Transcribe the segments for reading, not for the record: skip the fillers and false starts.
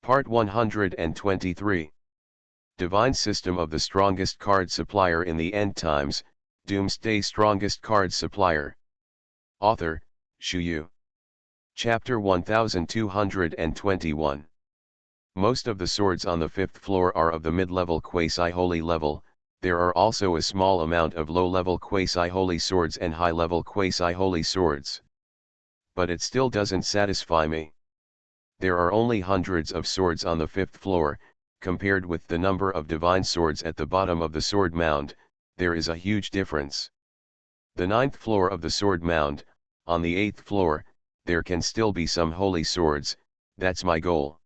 Part 123. Divine System of the Strongest Card Supplier in the End Times, Doomsday Strongest Card Supplier. Author, Shu. Chapter 1221. Most of the swords on the 5th floor are of the mid-level quasi-holy level. There are also a small amount of low-level quasi-holy swords and high-level quasi-holy swords. But it still doesn't satisfy me. There are only hundreds of swords on the 5th floor, compared with the number of divine swords at the bottom of the sword mound. There is a huge difference. The 9th floor of the sword mound, on the 8th floor, there can still be some holy swords. That's my goal.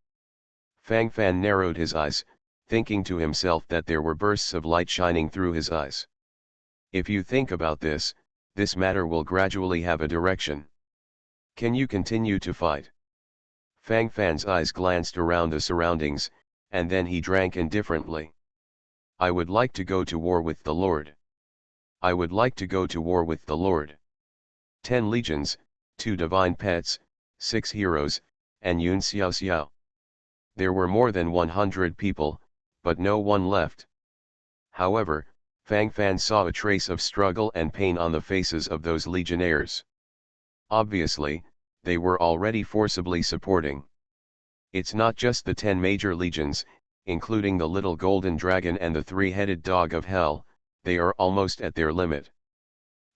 Fang Fan narrowed his eyes, thinking to himself that there were bursts of light shining through his eyes. If you think about this matter will gradually have a direction. Can you continue to fight? Fang Fan's eyes glanced around the surroundings, and then he drank indifferently. I would like to go to war with the Lord. I would like to go to war with the Lord. 10 legions, 2 divine pets, 6 heroes, and Yun Xiao Xiao. There were more than 100 people, but no one left. However, Fang Fan saw a trace of struggle and pain on the faces of those legionnaires. Obviously, they were already forcibly supporting. It's not just the 10 major legions, including the little golden dragon and the 3-headed dog of hell, they are almost at their limit.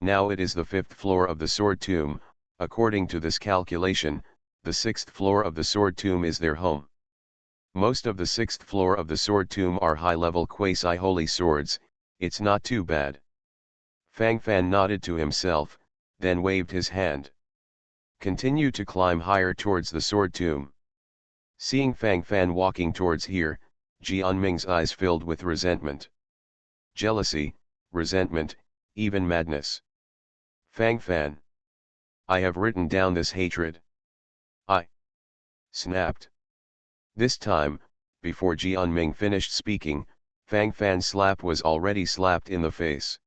Now it is the 5th floor of the sword tomb. According to this calculation, the 6th floor of the sword tomb is their home. Most of the 6th floor of the sword tomb are high-level quasi-holy swords. It's not too bad. Fang Fan nodded to himself, then waved his hand. Continue to climb higher towards the sword tomb. Seeing Fang Fan walking towards here, Jianming's eyes filled with resentment. Jealousy, resentment, even madness. Fang Fan. I have written down this hatred. I snapped. This time, before Jianming finished speaking, Fang Fan's slap was already slapped in the face.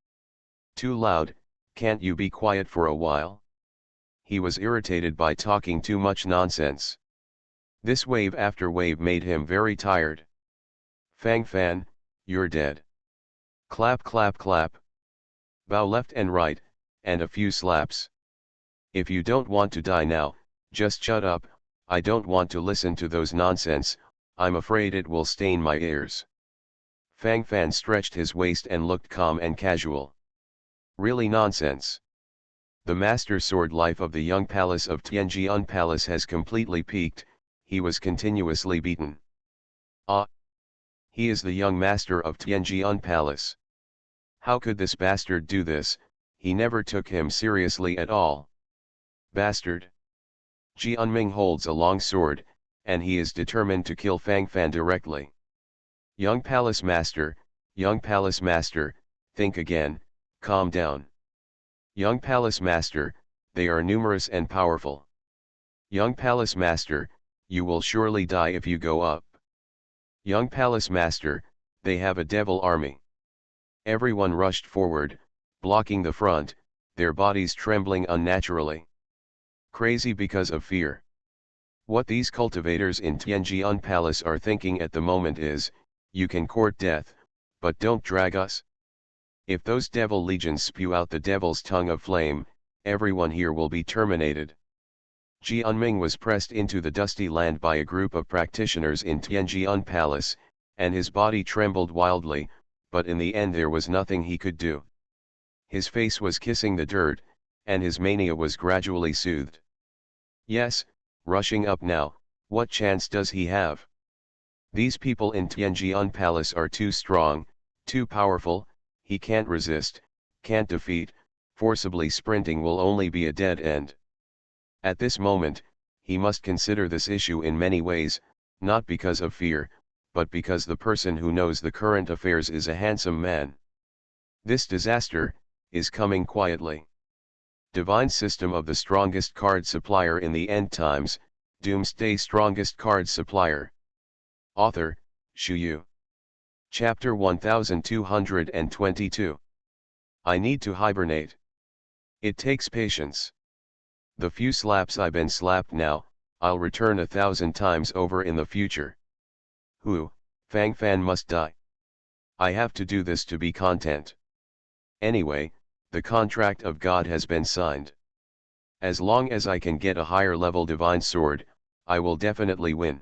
Too loud, can't you be quiet for a while? He was irritated by talking too much nonsense. This wave after wave made him very tired. Fang Fan, you're dead. Clap clap clap. Bow left and right, and a few slaps. If you don't want to die now, just shut up. I don't want to listen to those nonsense. I'm afraid it will stain my ears. Fang Fan stretched his waist and looked calm and casual. Really nonsense. The master sword life of the young palace of Tianjian Palace has completely peaked. He was continuously beaten. Ah! He is the young master of Tianjian Palace. How could this bastard do this? He never took him seriously at all. Bastard! Jianming holds a long sword, and he is determined to kill Fang Fan directly. Young palace master, think again, calm down. Young palace master, they are numerous and powerful. Young palace master, you will surely die if you go up. Young palace master, they have a devil army. Everyone rushed forward, blocking the front, their bodies trembling unnaturally. Crazy because of fear. What these cultivators in Tianjian Palace are thinking at the moment is, you can court death, but don't drag us. If those devil legions spew out the devil's tongue of flame, everyone here will be terminated. Jianming was pressed into the dusty land by a group of practitioners in Tianjian Palace, and his body trembled wildly, but in the end there was nothing he could do. His face was kissing the dirt, and his mania was gradually soothed. Yes, rushing up now, what chance does he have? These people in Tianjian Palace are too strong, too powerful. He can't resist, can't defeat. Forcibly sprinting will only be a dead end. At this moment, he must consider this issue in many ways, not because of fear, but because the person who knows the current affairs is a handsome man. This disaster is coming quietly. Divine System of the Strongest Card Supplier in the End Times, Doomsday Strongest Card Supplier. Author, Shu. Chapter 1222. I need to hibernate. It takes patience. The few slaps I've been slapped now, I'll return 1,000 times over in the future. Fang Fan must die. I have to do this to be content. Anyway, the contract of God has been signed. As long as I can get a higher level divine sword, I will definitely win.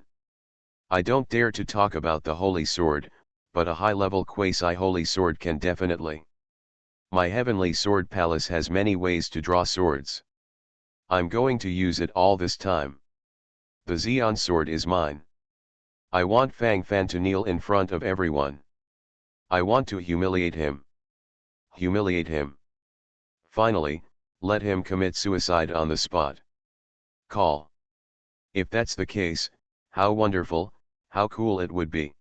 I don't dare to talk about the holy sword, but a high level quasi-holy sword can definitely. My heavenly sword palace has many ways to draw swords. I'm going to use it all this time. The Xeon sword is mine. I want Fang Fan to kneel in front of everyone. I want to humiliate him. Humiliate him. Finally, let him commit suicide on the spot. Call. If that's the case, how wonderful, how cool it would be.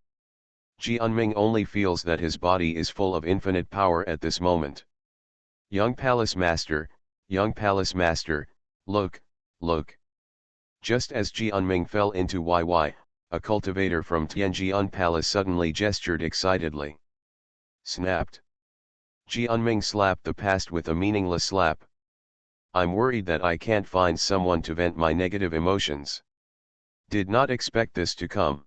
Jianming only feels that his body is full of infinite power at this moment. Young Palace Master, look, look. Just as Jianming fell into YY, a cultivator from Tianjian Palace suddenly gestured excitedly. Snapped. Jianming slapped the past with a meaningless slap. I'm worried that I can't find someone to vent my negative emotions. Did not expect this to come.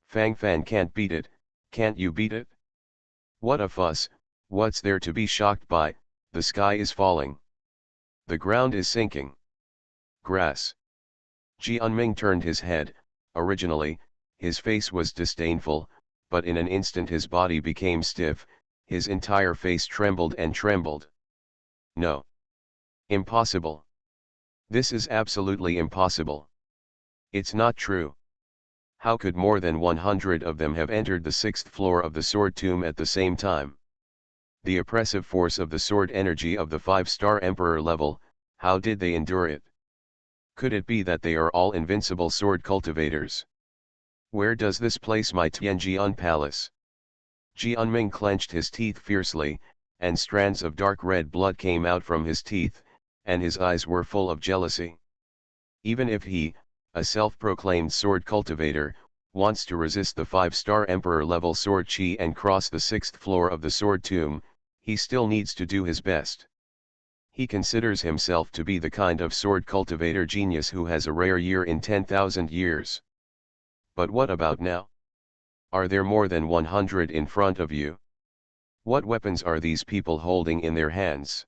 Fang Fan can't beat it, can't you beat it? What a fuss, what's there to be shocked by? The sky is falling. The ground is sinking. Grass. Jianming turned his head. Originally, his face was disdainful, but in an instant his body became stiff, his entire face trembled and trembled. No. Impossible. This is absolutely impossible. It's not true. How could more than 100 of them have entered the 6th floor of the sword tomb at the same time? The oppressive force of the sword energy of the 5-star emperor level, how did they endure it? Could it be that they are all invincible sword cultivators? Where does this place my Tianjian palace? Jianming clenched his teeth fiercely, and strands of dark red blood came out from his teeth, and his eyes were full of jealousy. Even if he, a self-proclaimed sword cultivator, wants to resist the 5-star emperor level sword chi and cross the 6th floor of the sword tomb, he still needs to do his best. He considers himself to be the kind of sword cultivator genius who has a rare year in 10,000 years. But what about now? Are there more than 100 in front of you? What weapons are these people holding in their hands?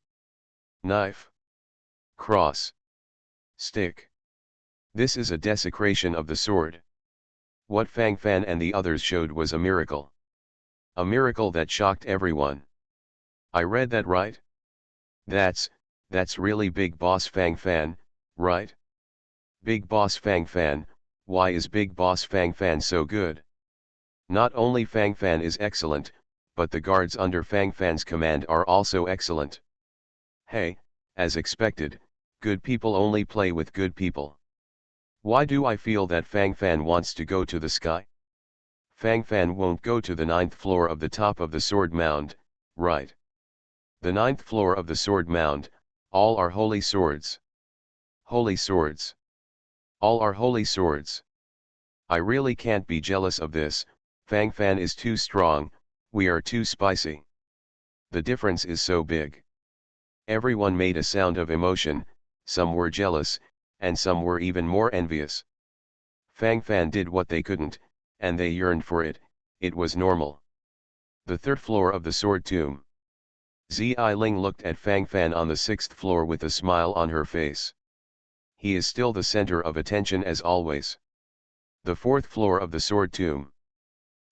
Knife? Cross? Stick? This is a desecration of the sword. What Fang Fan and the others showed was a miracle. A miracle that shocked everyone. I read that right? That's really Big Boss Fang Fan, right? Big Boss Fang Fan, why is Big Boss Fang Fan so good? Not only Fang Fan is excellent, but the guards under Fang Fan's command are also excellent. Hey, as expected, good people only play with good people. Why do I feel that Fang Fan wants to go to the sky? Fang Fan won't go to the 9th floor of the top of the sword mound, right? The 9th floor of the sword mound, all are holy swords. Holy swords. All are holy swords. I really can't be jealous of this, Fang Fan is too strong, we are too spicy. The difference is so big. Everyone made a sound of emotion, some were jealous, and some were even more envious. Fang Fan did what they couldn't, and they yearned for it, it was normal. The 3rd floor of the sword tomb. Zi Ling looked at Fang Fan on the 6th floor with a smile on her face. He is still the center of attention as always. The 4th floor of the sword tomb.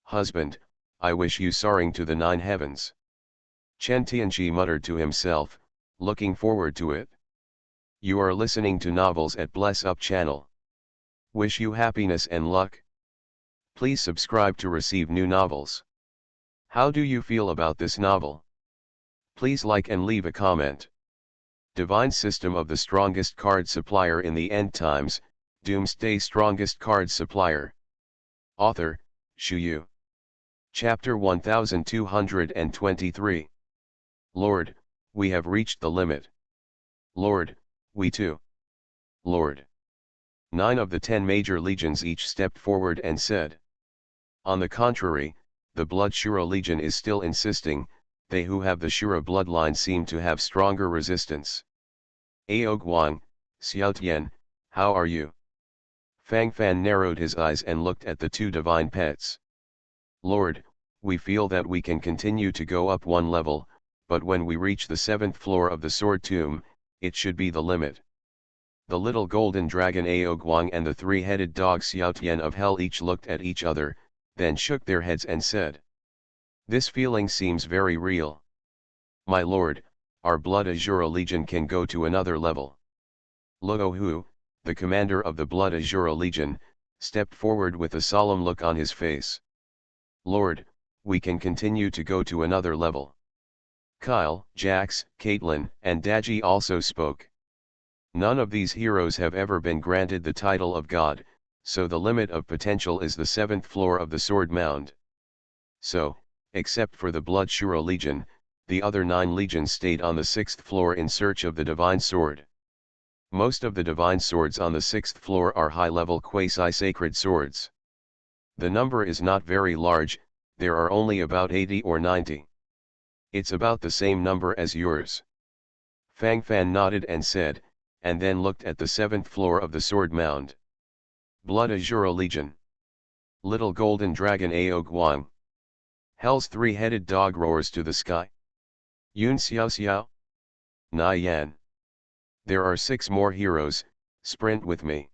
Husband, I wish you soaring to the 9 heavens. Chen Tianji muttered to himself, looking forward to it. You are listening to Novels at Bless Up channel. Wish you happiness and luck. Please subscribe to receive new novels. How do you feel about this novel? Please like and leave a comment. Divine System of the Strongest Card Supplier in the End Times, Doomsday Strongest Card Supplier. Author, Shu Yu. Chapter 1223. Lord, we have reached the limit. Lord, we too. Lord. 9 of the 10 major legions each stepped forward and said. On the contrary, the Blood Shura Legion is still insisting, they who have the Shura bloodline seem to have stronger resistance. Ao Guang, Xiao Tian, how are you? Fang Fan narrowed his eyes and looked at the two divine pets. Lord, we feel that we can continue to go up one level, but when we reach the 7th floor of the sword tomb, it should be the limit. The little golden dragon Ao Guang and the three-headed dog Xiao Tian of hell each looked at each other, then shook their heads and said, "This feeling seems very real. My lord, our Blood Azura Legion can go to another level." Luo Hu, the commander of the Blood Azura Legion, stepped forward with a solemn look on his face. "Lord, we can continue to go to another level." Kyle, Jax, Caitlin, and Daji also spoke. None of these heroes have ever been granted the title of God, so the limit of potential is the 7th floor of the Sword Mound. So, except for the Blood Shura Legion, the other 9 legions stayed on the 6th floor in search of the Divine Sword. Most of the Divine Swords on the 6th floor are high-level quasi-sacred swords. The number is not very large, there are only about 80 or 90. It's about the same number as yours. Fang Fan nodded and said, and then looked at the 7th floor of the Sword Mound. Blood Azura Legion. Little Golden Dragon Ao Guang. Hell's three-headed dog roars to the sky. Yun Xiao Xiao. Na Yan. There are 6 more heroes, sprint with me.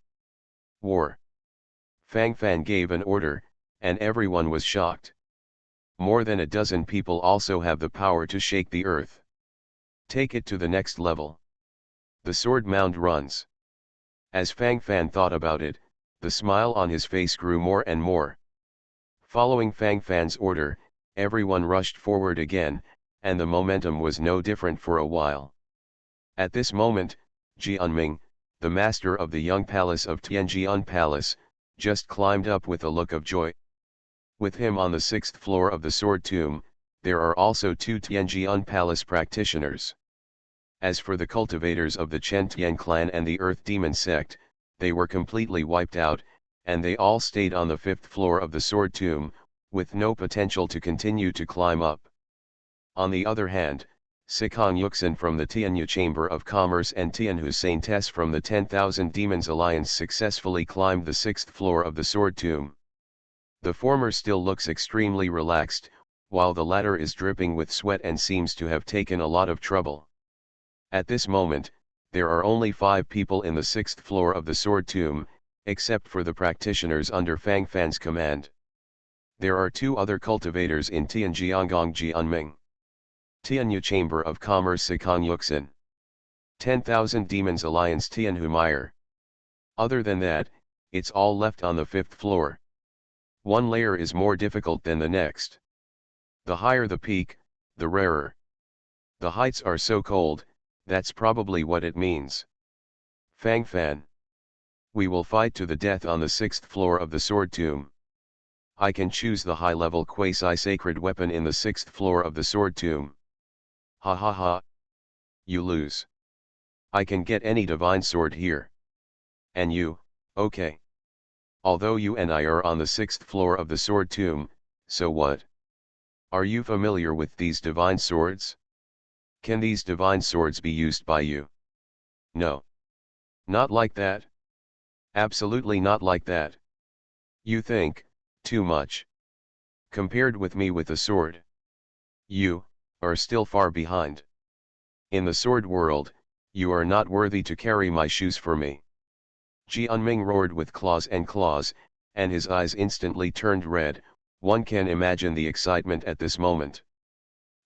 War. Fang Fan gave an order, and everyone was shocked. More than a dozen people also have the power to shake the earth. Take it to the next level. The sword mound runs. As Fang Fan thought about it, the smile on his face grew more and more. Following Fang Fan's order, everyone rushed forward again, and the momentum was no different for a while. At this moment, Jianming, the master of the young palace of Tianjian Palace, just climbed up with a look of joy. With him on the 6th floor of the Sword Tomb, there are also 2 Tianjian Palace practitioners. As for the cultivators of the Chen Tian clan and the Earth Demon sect, they were completely wiped out, and they all stayed on the 5th floor of the Sword Tomb, with no potential to continue to climb up. On the other hand, Sikong Yuxin from the Tianyu Chamber of Commerce and Tian Hussein Tess from the 10,000 Demons Alliance successfully climbed the 6th floor of the Sword Tomb. The former still looks extremely relaxed, while the latter is dripping with sweat and seems to have taken a lot of trouble. At this moment, there are only 5 people in the 6th floor of the Sword Tomb, except for the practitioners under Fang Fan's command. There are 2 other cultivators in Tianjiangong Jianming. Tianyu Chamber of Commerce Sikong Yuxin. 10,000 Demons Alliance Tianhu Meyer. Other than that, it's all left on the 5th floor. One layer is more difficult than the next. The higher the peak, the rarer. The heights are so cold, that's probably what it means. Fang Fan. We will fight to the death on the 6th floor of the Sword Tomb. I can choose the high-level quasi-sacred weapon in the 6th floor of the Sword Tomb. Ha ha ha. You lose. I can get any divine sword here. And you, okay. Although you and I are on the 6th floor of the Sword Tomb, so what? Are you familiar with these divine swords? Can these divine swords be used by you? No. Not like that. Absolutely not like that. You think, too much. Compared with me with a sword. You, are still far behind. In the sword world, you are not worthy to carry my shoes for me. Jianming roared with claws, and his eyes instantly turned red. One can imagine the excitement at this moment.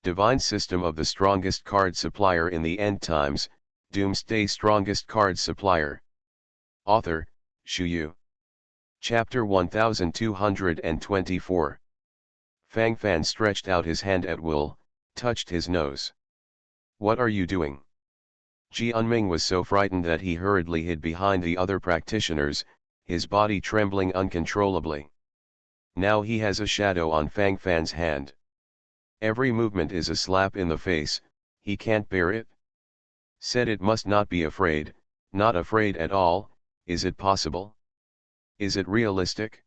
Divine System of the Strongest Card Supplier in the End Times, Doomsday Strongest Card Supplier. Author, Shu Yu. Chapter 1224. Fang Fan stretched out his hand at will, touched his nose. What are you doing? Jianming was so frightened that he hurriedly hid behind the other practitioners, his body trembling uncontrollably. Now he has a shadow on Fang Fan's hand. Every movement is a slap in the face, he can't bear it. Said it must not be afraid, not afraid at all. Is it possible? Is it realistic?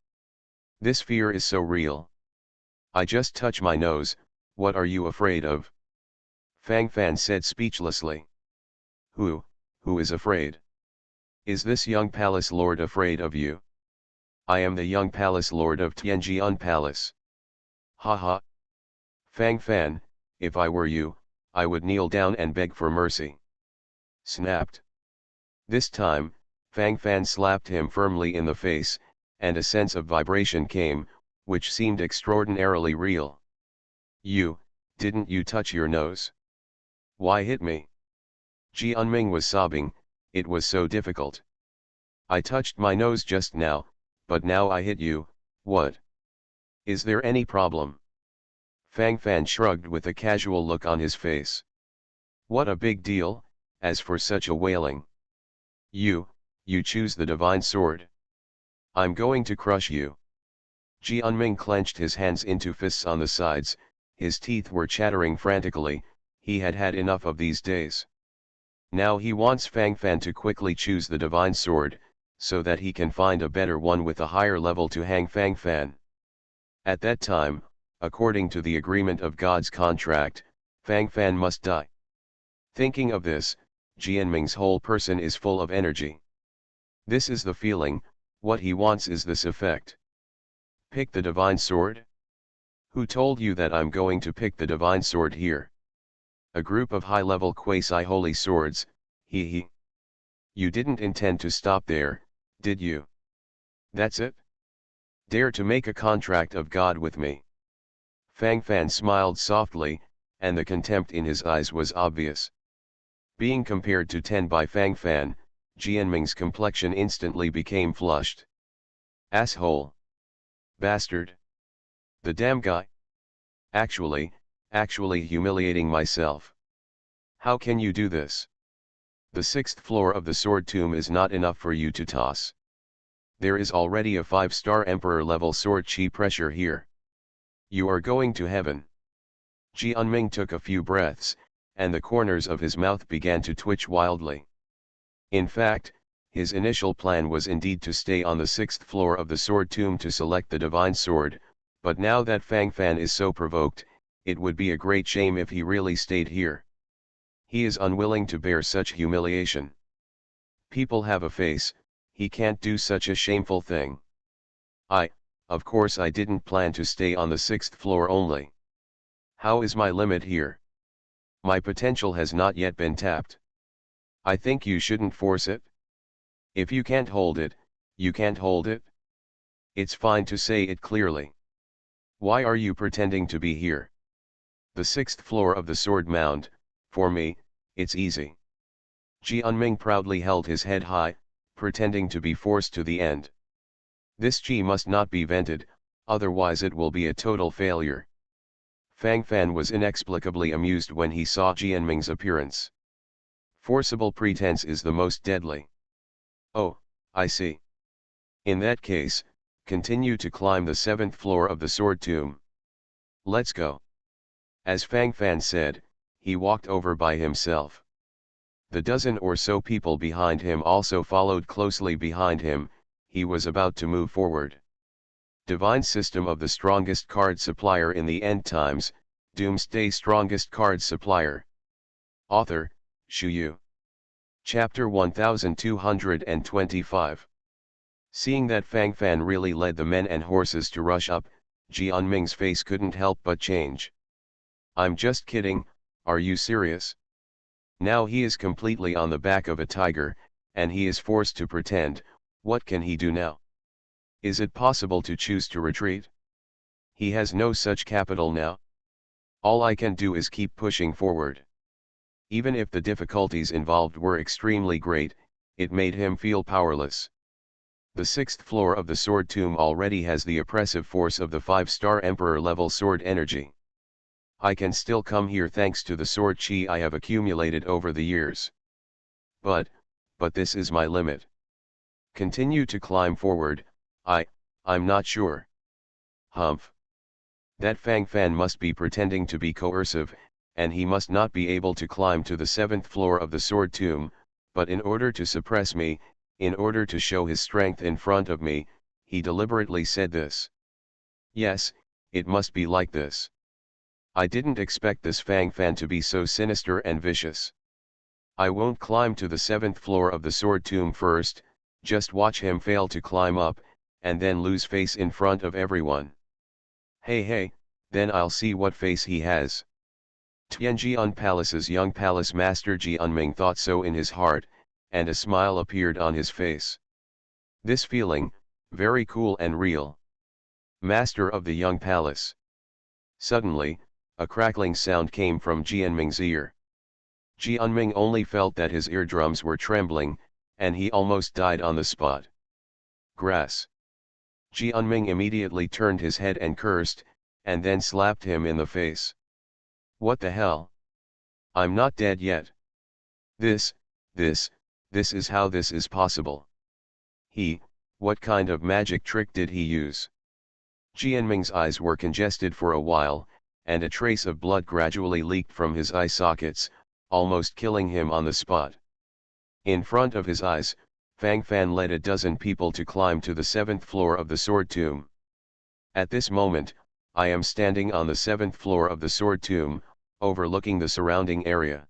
This fear is so real. I just touch my nose, what are you afraid of? Fang Fan said speechlessly. Who is afraid? Is this young palace lord afraid of you? I am the young palace lord of Tianjian Palace. Ha ha. Fang Fan, if I were you, I would kneel down and beg for mercy. Snapped. This time, Fang Fan slapped him firmly in the face, and a sense of vibration came, which seemed extraordinarily real. Didn't you touch your nose? Why hit me? Jianming was sobbing, it was so difficult. I touched my nose just now, but now I hit you, what? Is there any problem? Fang Fan shrugged with a casual look on his face. What a big deal, as for such a wailing. You choose the divine sword. I'm going to crush you. Jianming clenched his hands into fists on the sides, his teeth were chattering frantically, he had had enough of these days. Now he wants Fang Fan to quickly choose the divine sword, so that he can find a better one with a higher level to hang Fang Fan. At that time, according to the agreement of God's contract, Fang Fan must die. Thinking of this, Jianming's whole person is full of energy. This is the feeling, what he wants is this effect. Pick the divine sword? Who told you that I'm going to pick the divine sword here? A group of high-level quasi-holy swords, he. You didn't intend to stop there, did you? That's it? Dare to make a contract of God with me? Fang Fan smiled softly, and the contempt in his eyes was obvious. Being compared to 10 by Fang Fan, Jianming's complexion instantly became flushed. Asshole. Bastard. The damn guy. Actually humiliating myself. How can you do this? The 6th floor of the sword tomb is not enough for you to toss. There is already a 5-star emperor level sword chi pressure here. You are going to heaven. Jianming took a few breaths, and the corners of his mouth began to twitch wildly. In fact, his initial plan was indeed to stay on the 6th floor of the sword tomb to select the divine sword, but now that Fang Fan is so provoked, it would be a great shame if he really stayed here. He is unwilling to bear such humiliation. People have a face, he can't do such a shameful thing. Of course I didn't plan to stay on the 6th floor only. How is my limit here? My potential has not yet been tapped. I think you shouldn't force it. If you can't hold it, you can't hold it. It's fine to say it clearly. Why are you pretending to be here? The 6th floor of the sword mound, for me, it's easy. Jianming proudly held his head high, pretending to be forced to the end. This chi must not be vented, otherwise it will be a total failure. Fang Fan was inexplicably amused when he saw Jianming's appearance. Forcible pretense is the most deadly. Oh, I see. In that case, continue to climb the 7th floor of the sword tomb. Let's go. As Fang Fan said, he walked over by himself. The dozen or so people behind him also followed closely behind him, he was about to move forward. Divine System of the Strongest Card Supplier in the End Times, Doomsday Strongest Card Supplier. Author, Shu Yu. Chapter 1225. Seeing that Fang Fan really led the men and horses to rush up, Jianming's face couldn't help but change. I'm just kidding, are you serious? Now he is completely on the back of a tiger, and he is forced to pretend, what can he do now? Is it possible to choose to retreat? He has no such capital now. All I can do is keep pushing forward. Even if the difficulties involved were extremely great, it made him feel powerless. The 6th floor of the sword tomb already has the oppressive force of the 5-star emperor level sword energy. I can still come here thanks to the sword chi I have accumulated over the years. But this is my limit. Continue to climb forward, I'm not sure. Humph. That Fang Fan must be pretending to be coercive, and he must not be able to climb to the 7th floor of the sword tomb, but in order to suppress me, in order to show his strength in front of me, he deliberately said this. Yes, it must be like this. I didn't expect this Fang Fan to be so sinister and vicious. I won't climb to the 7th floor of the sword tomb first, just watch him fail to climb up, and then lose face in front of everyone. Hey, then I'll see what face he has. Tianjian Palace's young palace master Jianming thought so in his heart, and a smile appeared on his face. This feeling, very cool and real. Master of the young palace. Suddenly, a crackling sound came from Jianming's ear. Jianming only felt that his eardrums were trembling, and he almost died on the spot. Grass. Jianming immediately turned his head and cursed, and then slapped him in the face. What the hell? I'm not dead yet. This is how this is possible. What kind of magic trick did he use? Jianming's eyes were congested for a while, and a trace of blood gradually leaked from his eye sockets, almost killing him on the spot. In front of his eyes, Fang Fan led a dozen people to climb to the 7th floor of the Sword Tomb. At this moment, I am standing on the 7th floor of the Sword Tomb, overlooking the surrounding area.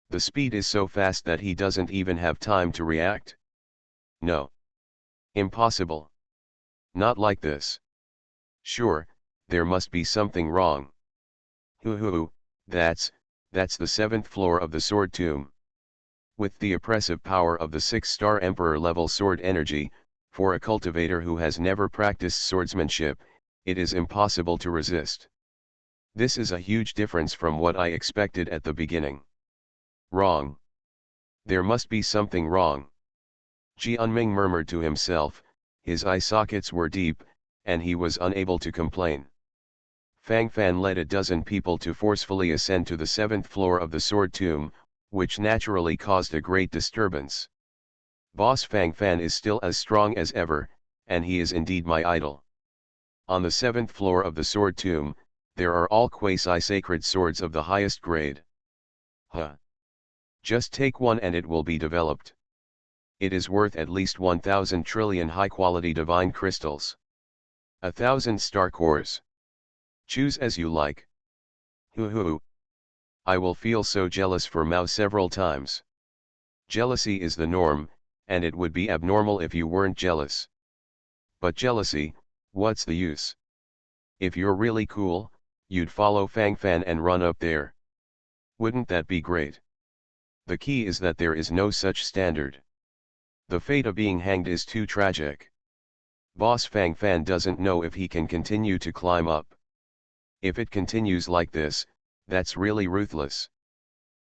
The speed is so fast that he doesn't even have time to react. No. Impossible. Not like this. Sure, there must be something wrong. That's the 7th floor of the Sword Tomb. With the oppressive power of the 6-star Emperor level sword energy, for a cultivator who has never practiced swordsmanship, it is impossible to resist. This is a huge difference from what I expected at the beginning. Wrong. There must be something wrong. Jianming murmured to himself, his eye sockets were deep, and he was unable to complain. Fang Fan led a dozen people to forcefully ascend to the 7th floor of the Sword Tomb, which naturally caused a great disturbance. Boss Fang Fan is still as strong as ever, and he is indeed my idol. On the 7th floor of the Sword Tomb, there are all quasi-sacred swords of the highest grade. Just take one and it will be developed. It is worth at least 1,000 trillion high-quality divine crystals. 1,000 star cores. Choose as you like. I will feel so jealous for Mao several times. Jealousy is the norm, and it would be abnormal if you weren't jealous. But jealousy, what's the use? If you're really cool, you'd follow Fang Fan and run up there. Wouldn't that be great? The key is that there is no such standard. The fate of being hanged is too tragic. Boss Fang Fan doesn't know if he can continue to climb up. If it continues like this, that's really ruthless.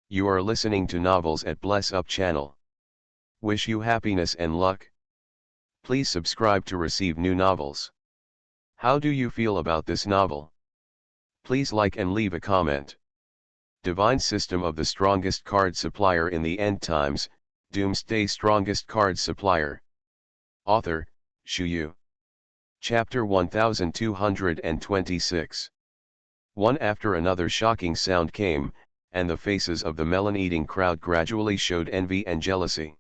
You are listening to Novels at Bless Up channel. Wish you happiness and luck. Please subscribe to receive new novels. How do you feel about this novel? Please like and leave a comment. Divine System of the Strongest Card Supplier in the End Times, Doomsday Strongest Card Supplier. Author, Shu Yu. Chapter 1226. One after another shocking sound came, and the faces of the melon-eating crowd gradually showed envy and jealousy.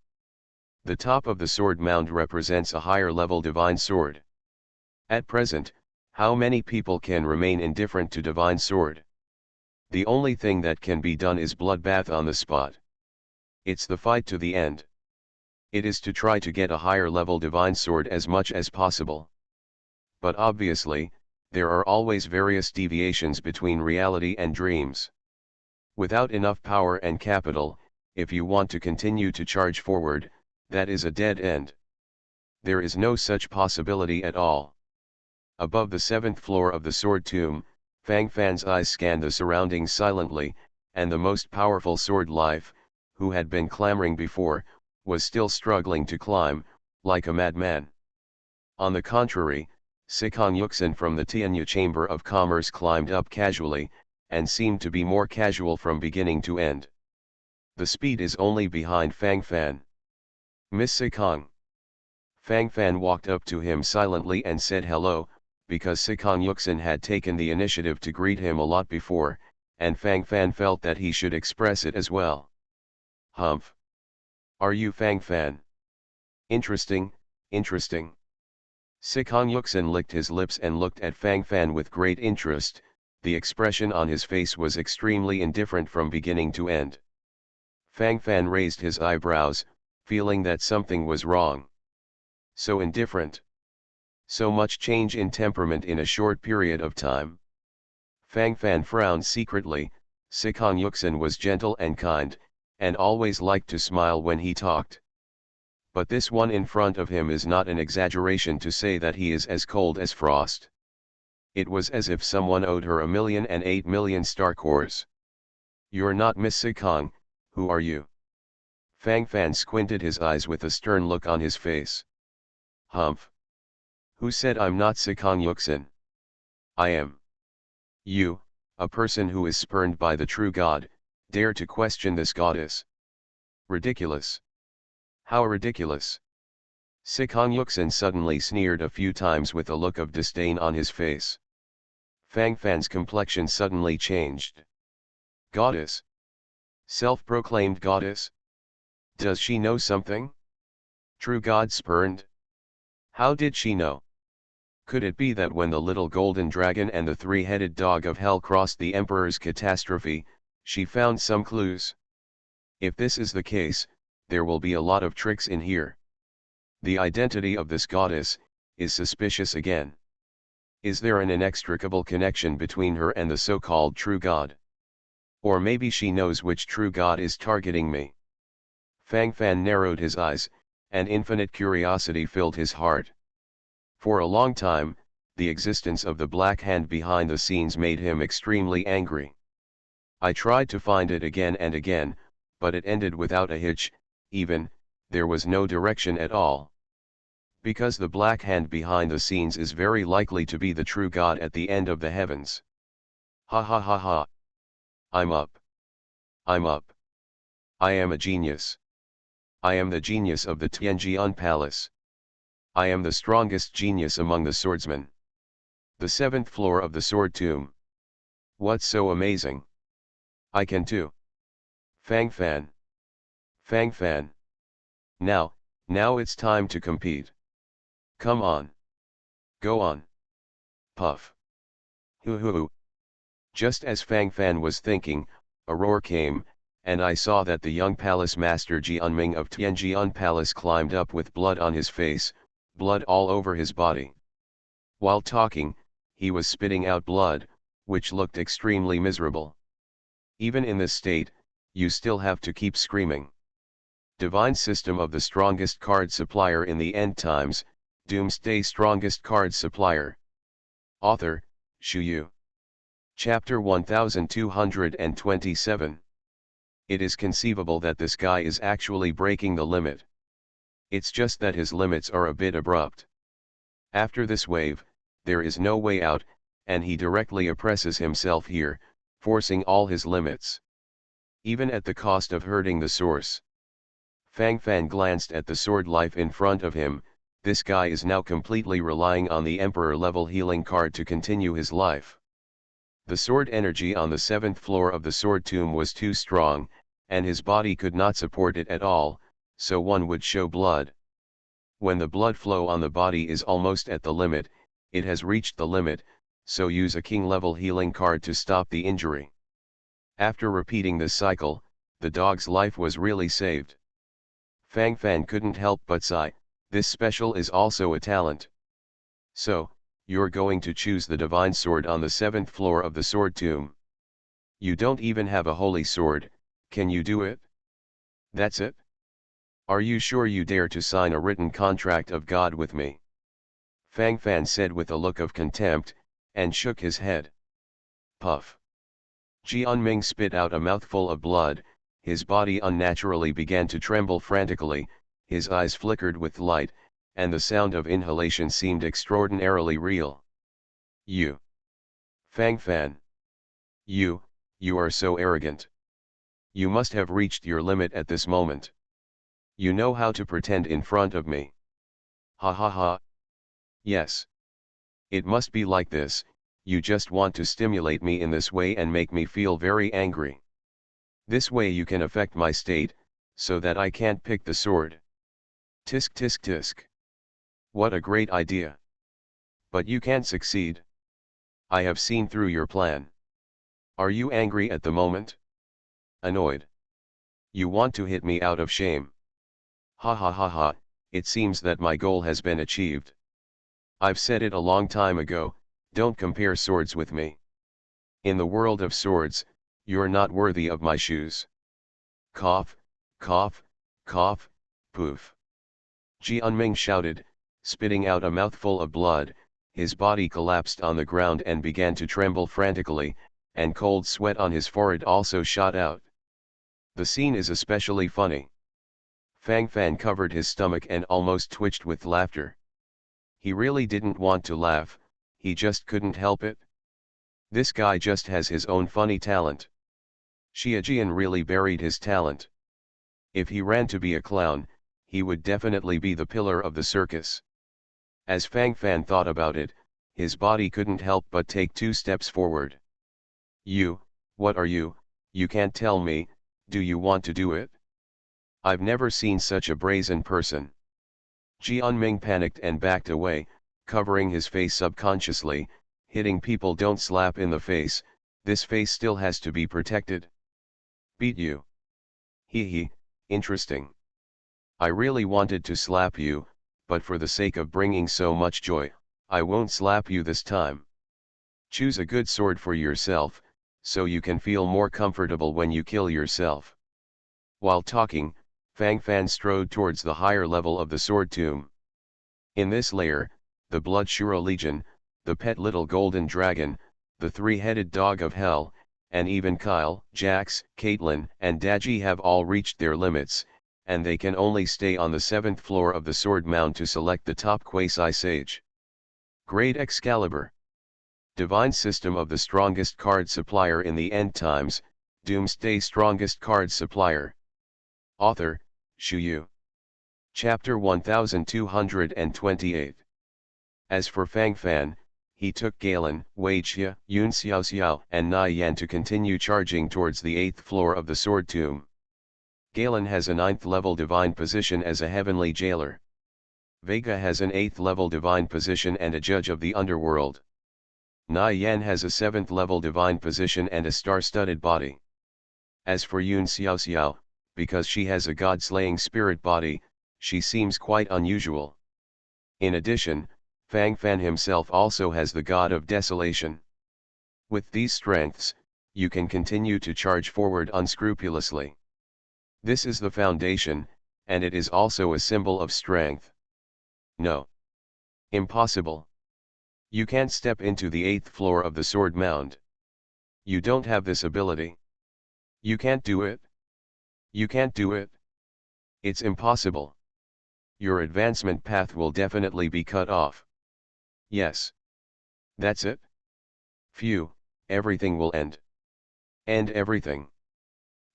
The top of the sword mound represents a higher-level divine sword. At present, how many people can remain indifferent to divine sword? The only thing that can be done is bloodbath on the spot. It's the fight to the end. It is to try to get a higher-level divine sword as much as possible. But obviously, there are always various deviations between reality and dreams. Without enough power and capital, if you want to continue to charge forward, that is a dead end. There is no such possibility at all. Above the 7th floor of the Sword Tomb, Fang Fan's eyes scanned the surroundings silently, and the most powerful sword life, who had been clamoring before, was still struggling to climb, like a madman. On the contrary, Sikong Yuxin from the Tianyu Chamber of Commerce climbed up casually, and seemed to be more casual from beginning to end. The speed is only behind Fang Fan. Miss Sikong. Fang Fan walked up to him silently and said hello, because Sikong Yuxin had taken the initiative to greet him a lot before, and Fang Fan felt that he should express it as well. Humph. Are you Fang Fan? Interesting, interesting. Sikong Yuxin licked his lips and looked at Fang Fan with great interest. The expression on his face was extremely indifferent from beginning to end. Fang Fan raised his eyebrows, feeling that something was wrong. So indifferent. So much change in temperament in a short period of time. Fang Fan frowned secretly. Sikong Yuxin was gentle and kind, and always liked to smile when he talked. But this one in front of him is not an exaggeration to say that he is as cold as frost. It was as if someone owed her 1,008,000,000 star cores. You're not Miss Sikong, who are you? Fang Fan squinted his eyes with a stern look on his face. Humph. Who said I'm not Sikong Yuxin? I am. You, a person who is spurned by the true God, dare to question this goddess. Ridiculous. How ridiculous. Sikong Yuxin suddenly sneered a few times with a look of disdain on his face. Fang Fan's complexion suddenly changed. Goddess? Self-proclaimed goddess? Does she know something? True God spurned? How did she know? Could it be that when the little golden dragon and the three-headed dog of hell crossed the Emperor's catastrophe, she found some clues? If this is the case, there will be a lot of tricks in here. The identity of this goddess is suspicious again. Is there an inextricable connection between her and the so-called true God? Or maybe she knows which true God is targeting me. Fang Fan narrowed his eyes, and infinite curiosity filled his heart. For a long time, the existence of the Black Hand behind the scenes made him extremely angry. I tried to find it again and again, but it ended without a hitch, there was no direction at all. Because the Black Hand behind the scenes is very likely to be the true God at the end of the heavens. Ha ha ha ha. I'm up. I'm up. I am a genius. I am the genius of the Tianjian Palace. I am the strongest genius among the swordsmen. The seventh floor of the sword tomb. What's so amazing? I can too. Fang Fan. Fang Fan. Now it's time to compete. Come on. Go on. Puff. Hoo hoo hoo. Just as Fang Fan was thinking, a roar came, and I saw that the young palace master Jianming of Tianjian Palace climbed up with blood on his face, blood all over his body. While talking, he was spitting out blood, which looked extremely miserable. Even in this state, you still have to keep screaming. Divine System of the Strongest Card Supplier in the End Times, Doomsday Strongest Card Supplier. Author, Shu Yu. Chapter 1227. It is conceivable that this guy is actually breaking the limit. It's just that his limits are a bit abrupt. After this wave, there is no way out, and he directly oppresses himself here, forcing all his limits. Even at the cost of hurting the source. Fang Fan glanced at the sword life in front of him. This guy is now completely relying on the Emperor level healing card to continue his life. The sword energy on the 7th floor of the sword tomb was too strong, and his body could not support it at all, so one would show blood. When the blood flow on the body is almost at the limit, it has reached the limit, so use a king level healing card to stop the injury. After repeating this cycle, the dog's life was really saved. Fang Fan couldn't help but sigh, this special is also a talent. So, you're going to choose the divine sword on the 7th floor of the sword tomb. You don't even have a holy sword, can you do it? That's it? Are you sure you dare to sign a written contract of God with me? Fang Fan said with a look of contempt, and shook his head. Puff. Jianming spit out a mouthful of blood, his body unnaturally began to tremble frantically, his eyes flickered with light, and the sound of inhalation seemed extraordinarily real. You. Fang Fan. You are so arrogant. You must have reached your limit at this moment. You know how to pretend in front of me. Ha ha ha. Yes. It must be like this, you just want to stimulate me in this way and make me feel very angry. This way you can affect my state, so that I can't pick the sword. Tisk tisk tisk. What a great idea. But you can't succeed. I have seen through your plan. Are you angry at the moment? Annoyed? You want to hit me out of shame. Ha ha ha ha, it seems that my goal has been achieved. I've said it a long time ago, don't compare swords with me. In the world of swords, you're not worthy of my shoes. Cough, cough, cough, poof. Jianming shouted, spitting out a mouthful of blood. His body collapsed on the ground and began to tremble frantically, and cold sweat on his forehead also shot out. The scene is especially funny. Fang Fan covered his stomach and almost twitched with laughter. He really didn't want to laugh, he just couldn't help it. This guy just has his own funny talent. Xiajian really buried his talent. If he ran to be a clown, he would definitely be the pillar of the circus. As Fang Fan thought about it, his body couldn't help but take 2 steps forward. You, what are you can't tell me, do you want to do it? I've never seen such a brazen person. Jianming panicked and backed away, covering his face subconsciously. Hitting people don't slap in the face, this face still has to be protected. Beat you. Hee, interesting. I really wanted to slap you, but for the sake of bringing so much joy, I won't slap you this time. Choose a good sword for yourself, so you can feel more comfortable when you kill yourself. While talking, Fang Fan strode towards the higher level of the sword tomb. In this layer, the Blood Shura Legion, the pet little golden dragon, the 3-headed dog of hell, and even Kyle, Jax, Caitlyn, and Daji have all reached their limits, and they can only stay on the 7th floor of the sword mound to select the top Quasi-Sage. Grade Excalibur. Divine System of the strongest card supplier in the end times, Doomsday strongest card supplier. Author, Shu Yu. Chapter 1228. As for Fang Fan, he took Galen, Wei Xia, Yun Xiaoxiao and Na Yan to continue charging towards the 8th floor of the sword tomb. Galen has a 9th level divine position as a heavenly jailer. Vega has an 8th level divine position and a judge of the underworld. Na Yan has a 7th level divine position and a star-studded body. As for Yun Xiaoxiao, because she has a god-slaying spirit body, she seems quite unusual. In addition, Fang Fan himself also has the god of desolation. With these strengths, you can continue to charge forward unscrupulously. This is the foundation, and it is also a symbol of strength. No. Impossible. You can't step into the 8th floor of the sword mound. You don't have this ability. You can't do it. You can't do it. It's impossible. Your advancement path will definitely be cut off. Yes. That's it. Phew, everything will end. End everything.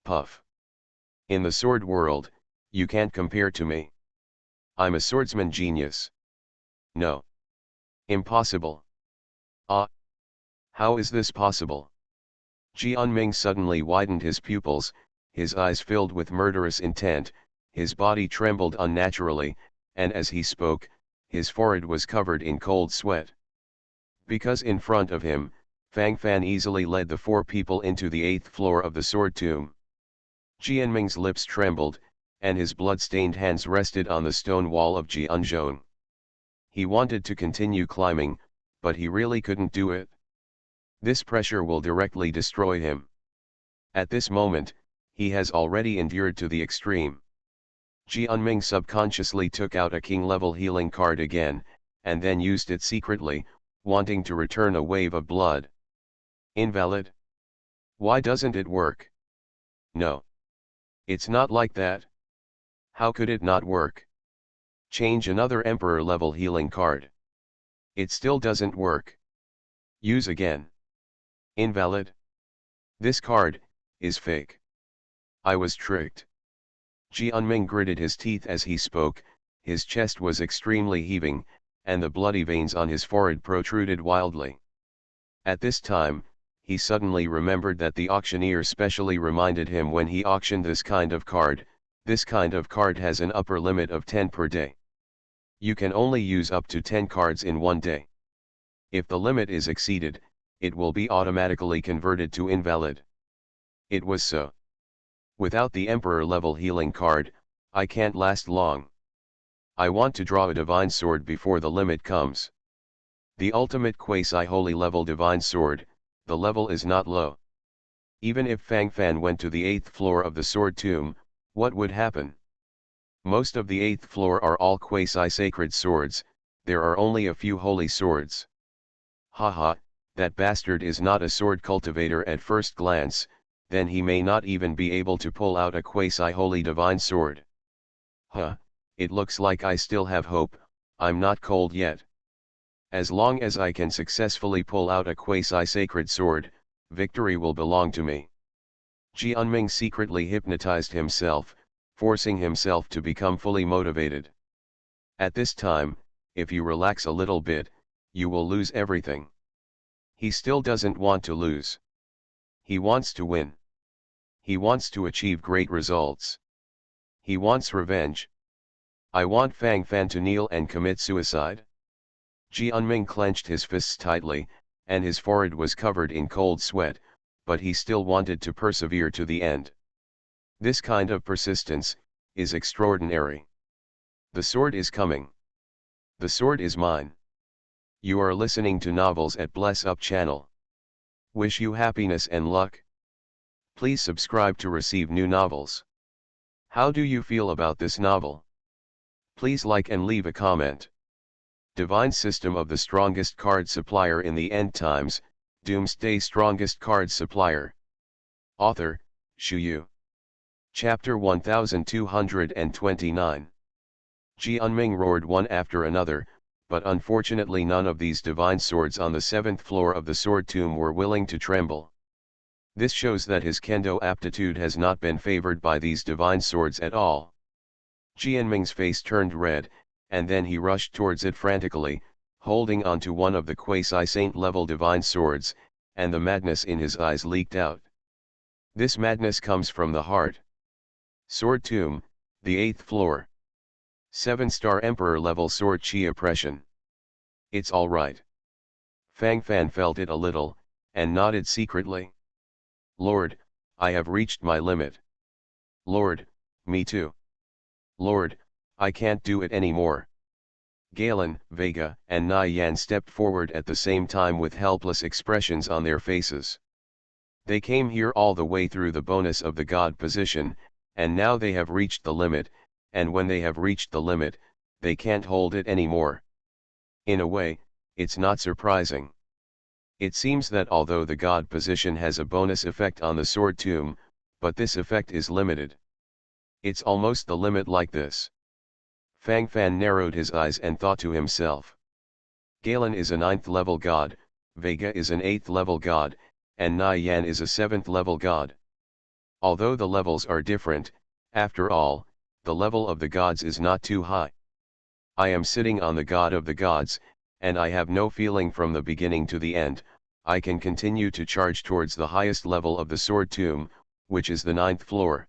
Puff. In the sword world, you can't compare to me. I'm a swordsman genius. No. Impossible. Ah. How is this possible? Jianming suddenly widened his pupils, his eyes filled with murderous intent, his body trembled unnaturally, and as he spoke, his forehead was covered in cold sweat. Because in front of him, Fang Fan easily led the 4 people into the 8th floor of the sword tomb. Jianming's lips trembled, and his blood-stained hands rested on the stone wall of Jianzhong. He wanted to continue climbing, but he really couldn't do it. This pressure will directly destroy him. At this moment, he has already endured to the extreme. Jianming subconsciously took out a king-level healing card again, and then used it secretly, wanting to return a wave of blood. Invalid? Why doesn't it work? No. It's not like that. How could it not work? Change another Emperor-level healing card. It still doesn't work. Use again. Invalid? This card is fake. I was tricked. Jianming gritted his teeth as he spoke, his chest was extremely heaving, and the bloody veins on his forehead protruded wildly. At this time, he suddenly remembered that the auctioneer specially reminded him when he auctioned this kind of card. This kind of card has an upper limit of 10 per day. You can only use up to 10 cards in one day. If the limit is exceeded, it will be automatically converted to invalid. It was so. Without the Emperor-level healing card, I can't last long. I want to draw a divine sword before the limit comes. The ultimate quasi-holy level divine sword, the level is not low. Even if Fang Fan went to the 8th floor of the sword tomb, what would happen? Most of the 8th floor are all quasi-sacred swords, there are only a few holy swords. Haha, that bastard is not a sword cultivator at first glance, then he may not even be able to pull out a quasi-holy divine sword. Huh, it looks like I still have hope, I'm not cold yet. As long as I can successfully pull out a quasi-sacred sword, victory will belong to me. Jianming secretly hypnotized himself, forcing himself to become fully motivated. At this time, if you relax a little bit, you will lose everything. He still doesn't want to lose. He wants to win. He wants to achieve great results. He wants revenge. I want Fang Fan to kneel and commit suicide. Jianming clenched his fists tightly, and his forehead was covered in cold sweat, but he still wanted to persevere to the end. This kind of persistence is extraordinary. The sword is coming. The sword is mine. You are listening to Novels at Bless Up channel. Wish you happiness and luck. Please subscribe to receive new novels. How do you feel about this novel? Please like and leave a comment. Divine System of the Strongest Card Supplier in the End Times, Doomsday Strongest Card Supplier. Author, Shu Yu. Chapter 1229. Jianming roared one after another, but unfortunately none of these divine swords on the 7th floor of the sword tomb were willing to tremble. This shows that his kendo aptitude has not been favored by these divine swords at all. Jianming's face turned red, and then he rushed towards it frantically, holding on to one of the quasi-saint level divine swords, and the madness in his eyes leaked out. This madness comes from the heart. Sword tomb, the 8th floor. 7-star Emperor level sword chi oppression. It's alright. Fang Fan felt it a little, and nodded secretly. Lord, I have reached my limit. Lord, me too. Lord, I can't do it anymore. Galen, Vega, and Na Yan stepped forward at the same time with helpless expressions on their faces. They came here all the way through the bonus of the God position, and now they have reached the limit, and when they have reached the limit, they can't hold it anymore. In a way, it's not surprising. It seems that although the God position has a bonus effect on the sword tomb, but this effect is limited. It's almost the limit like this. Fang Fan narrowed his eyes and thought to himself. Galen is a 9th level god, Vega is an 8th level god, and Na Yan is a 7th level god. Although the levels are different, after all, the level of the gods is not too high. I am sitting on the god of the gods, and I have no feeling from the beginning to the end. I can continue to charge towards the highest level of the sword tomb, which is the 9th floor.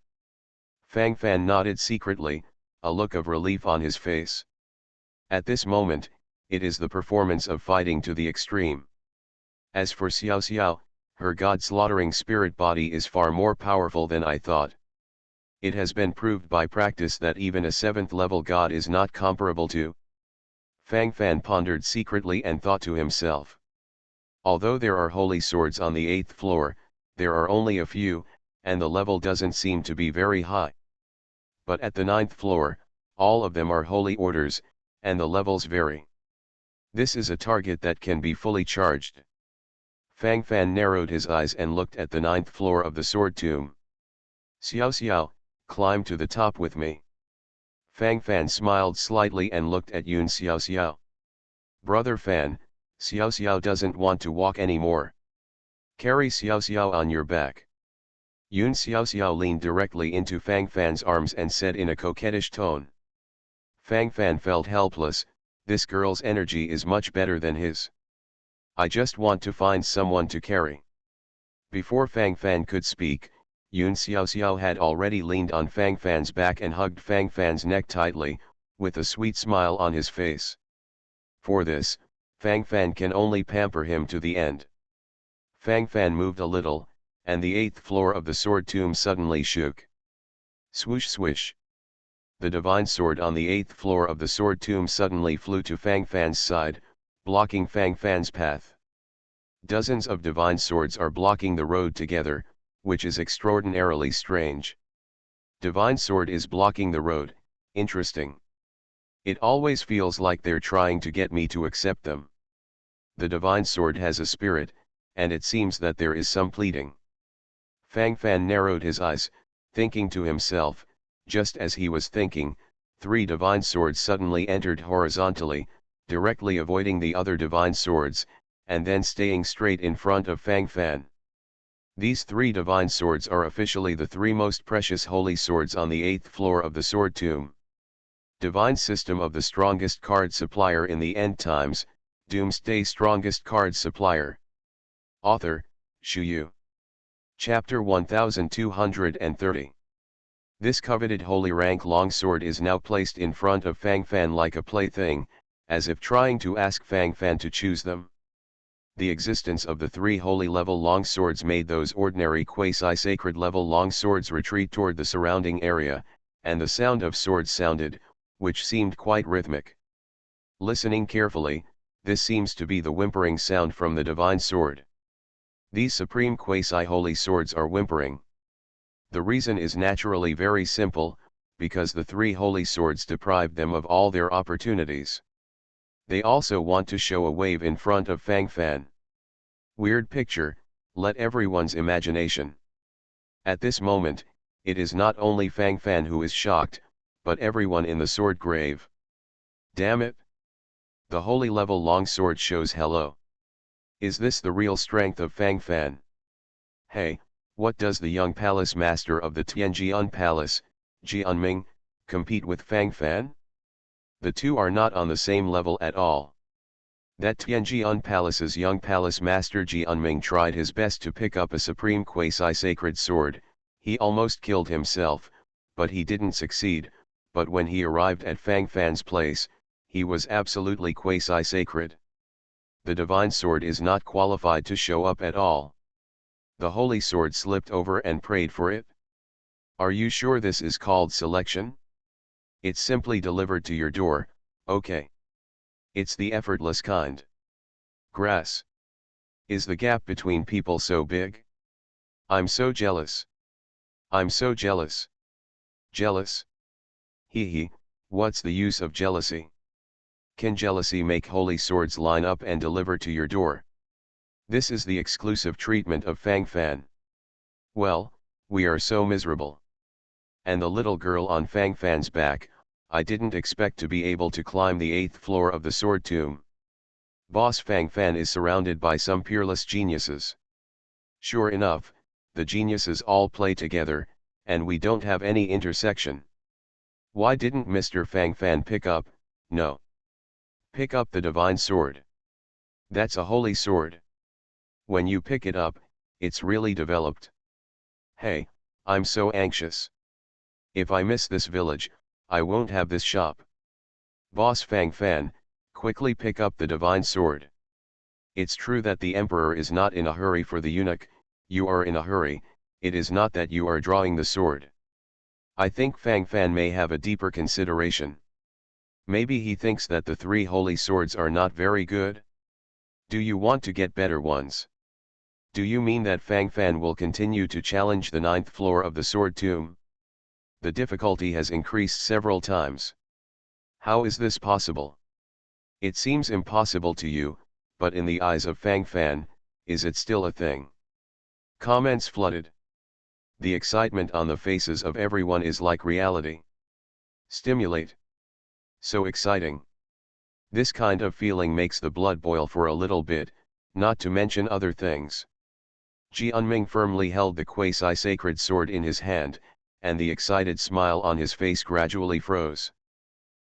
Fang Fan nodded secretly, a look of relief on his face. At this moment, it is the performance of fighting to the extreme. As for Xiao Xiao, her god-slaughtering spirit body is far more powerful than I thought. It has been proved by practice that even a 7th level god is not comparable to. Fang Fan pondered secretly and thought to himself. Although there are holy swords on the 8th floor, there are only a few, and the level doesn't seem to be very high. But at the 9th floor, all of them are holy orders, and the levels vary. This is a target that can be fully charged. Fang Fan narrowed his eyes and looked at the 9th floor of the sword tomb. Xiao Xiao, climb to the top with me. Fang Fan smiled slightly and looked at Yun Xiao Xiao. Brother Fan, Xiao Xiao doesn't want to walk anymore. Carry Xiao Xiao on your back. Yun Xiao Xiao leaned directly into Fang Fan's arms and said in a coquettish tone. Fang Fan felt helpless, this girl's energy is much better than his. I just want to find someone to carry. Before Fang Fan could speak, Yun Xiao Xiao had already leaned on Fang Fan's back and hugged Fang Fan's neck tightly, with a sweet smile on his face. For this, Fang Fan can only pamper him to the end. Fang Fan moved a little, and the 8th floor of the sword tomb suddenly shook. Swoosh swish. The divine sword on the 8th floor of the sword tomb suddenly flew to Fang Fan's side, blocking Fang Fan's path. Dozens of divine swords are blocking the road together, which is extraordinarily strange. Divine sword is blocking the road, interesting. It always feels like they're trying to get me to accept them. The divine sword has a spirit, and it seems that there is some pleading. Fang Fan narrowed his eyes, thinking to himself. Just as he was thinking, 3 divine swords suddenly entered horizontally, directly avoiding the other divine swords, and then staying straight in front of Fang Fan. These 3 divine swords are officially the 3 most precious holy swords on the 8th floor of the Sword Tomb. Divine System of the Strongest Card Supplier in the End Times, Doomsday Strongest Card Supplier. Author, Shu Yu. Chapter 1230. This coveted holy rank longsword is now placed in front of Fang Fan like a plaything, as if trying to ask Fang Fan to choose them. The existence of the 3 holy level longswords made those ordinary quasi-sacred level longswords retreat toward the surrounding area, and the sound of swords sounded, which seemed quite rhythmic. Listening carefully, this seems to be the whimpering sound from the divine sword. These supreme quasi-holy swords are whimpering. The reason is naturally very simple, because the 3 holy swords deprived them of all their opportunities. They also want to show a wave in front of Fang Fan. Weird picture, let everyone's imagination. At this moment, it is not only Fang Fan who is shocked, but everyone in the sword grave. Damn it! The holy level longsword shows hello. Is this the real strength of Fang Fan? Hey, what does the young palace master of the Tianjian Palace, Jianming, compete with Fang Fan? The 2 are not on the same level at all. That Tianjian Palace's young palace master Jianming tried his best to pick up a supreme quasi-sacred sword. He almost killed himself, but he didn't succeed. But when he arrived at Fang Fan's place, he was absolutely quasi-sacred. The divine sword is not qualified to show up at all. The holy sword slipped over and prayed for it. Are you sure this is called selection? It's simply delivered to your door, okay. It's the effortless kind. Grass. Is the gap between people so big? I'm so jealous. I'm so jealous. Jealous? Hee, what's the use of jealousy? Can jealousy make holy swords line up and deliver to your door? This is the exclusive treatment of Fang Fan. Well, we are so miserable. And the little girl on Fang Fan's back, I didn't expect to be able to climb the 8th floor of the Sword Tomb. Boss Fang Fan is surrounded by some peerless geniuses. Sure enough, the geniuses all play together, and we don't have any intersection. Why didn't Mr. Fang Fan pick up, no. Pick up the divine sword. That's a holy sword. When you pick it up, it's really developed. Hey, I'm so anxious. If I miss this village, I won't have this shop. Boss Fang Fan, quickly pick up the divine sword. It's true that the emperor is not in a hurry for the eunuch, you are in a hurry, it is not that you are drawing the sword. I think Fang Fan may have a deeper consideration. Maybe he thinks that the 3 holy swords are not very good? Do you want to get better ones? Do you mean that Fang Fan will continue to challenge the 9th floor of the Sword Tomb? The difficulty has increased several times. How is this possible? It seems impossible to you, but in the eyes of Fang Fan, is it still a thing? Comments flooded. The excitement on the faces of everyone is like reality. Stimulate. So exciting. This kind of feeling makes the blood boil for a little bit, not to mention other things. Jianming firmly held the quasi-sacred sword in his hand, and the excited smile on his face gradually froze.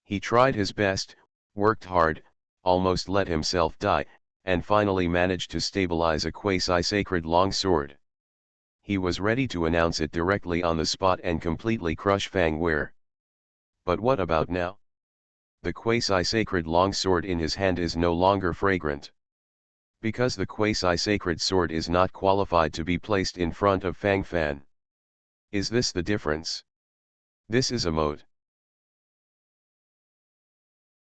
He tried his best, worked hard, almost let himself die, and finally managed to stabilize a quasi-sacred long sword. He was ready to announce it directly on the spot and completely crush Fang Wei. But what about now? The quasi-sacred long sword in his hand is no longer fragrant. Because the quasi-sacred sword is not qualified to be placed in front of Fang Fan. Is this the difference? This is a mode.